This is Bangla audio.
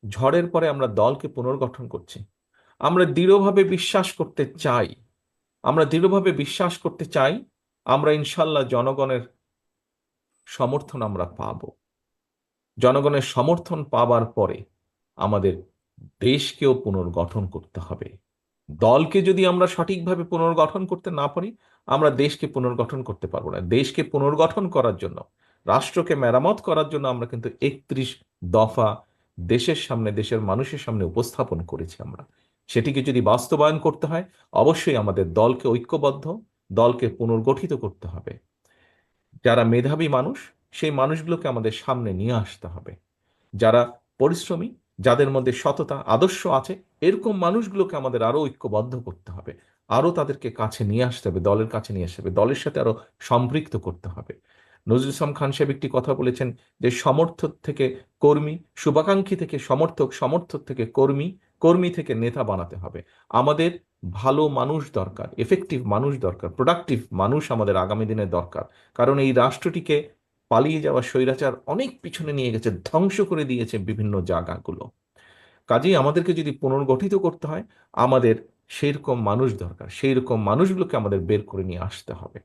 ঝড়ের পরে আমরা দলকে পুনর্গঠন করছি। আমরা দৃঢ়ভাবে বিশ্বাস করতে চাই, আমরা দৃঢ়ভাবে বিশ্বাস করতে চাই আমরা ইনশাল্লাহ জনগণের সমর্থন আমরা পাব। জনগণের সমর্থন পাবার পরে আমাদের দেশকেও পুনর্গঠন করতে হবে। দলকে যদি আমরা সঠিকভাবে পুনর্গঠন করতে না পারি, আমরা দেশকে পুনর্গঠন করতে পারবো না। দেশকে পুনর্গঠন করার জন্য, রাষ্ট্রকে মেরামত করার জন্য আমরা কিন্তু 31 দফা দেশের সামনে, দেশের মানুষের সামনে উপস্থাপন করেছি আমরা। সেটিকে যদি বাস্তবায়ন করতে হয়, অবশ্যই আমাদের দলকে ঐক্যবদ্ধ, দলকে পুনর্গঠিত করতে হবে। যারা মেধাবী মানুষ, সেই মানুষগুলোকে আমাদের সামনে নিয়ে আসতে হবে। যারা পরিশ্রমী, যাদের মধ্যে সততা আদর্শ আছে, এরকম মানুষগুলোকে আমাদের আরো ঐক্যবদ্ধ করতে হবে। আরো তাদেরকে কাছে নিয়ে আসতে হবে, দলের কাছে নিয়ে আসতে হবে, দলের সাথে আরো সম্পৃক্ত করতে হবে। নজরুল ইসলাম খান সাহেব একটি কথা বলেছেন যে সমর্থক থেকে কর্মী, শুভাকাঙ্ক্ষী থেকে সমর্থক, সমর্থক থেকে কর্মী, কর্মী থেকে নেতা বানাতে হবে। আমাদের ভালো মানুষ দরকার, এফেক্টিভ মানুষ দরকার, প্রোডাক্টিভ মানুষ আমাদের আগামী দিনে দরকার। কারণ এই রাষ্ট্রটিকে পালিয়ে যাওয়া স্বৈরাচার অনেক পিছনে নিয়ে গেছে, ধ্বংস করে দিয়েছে বিভিন্ন জায়গাগুলো। কাজেই আমাদেরকে যদি পুনর্গঠিত করতে হয়, আমাদের সেই রকম মানুষ দরকার, সেই রকম মানুষগুলোকে আমাদের বের করে নিয়ে আসতে হবে।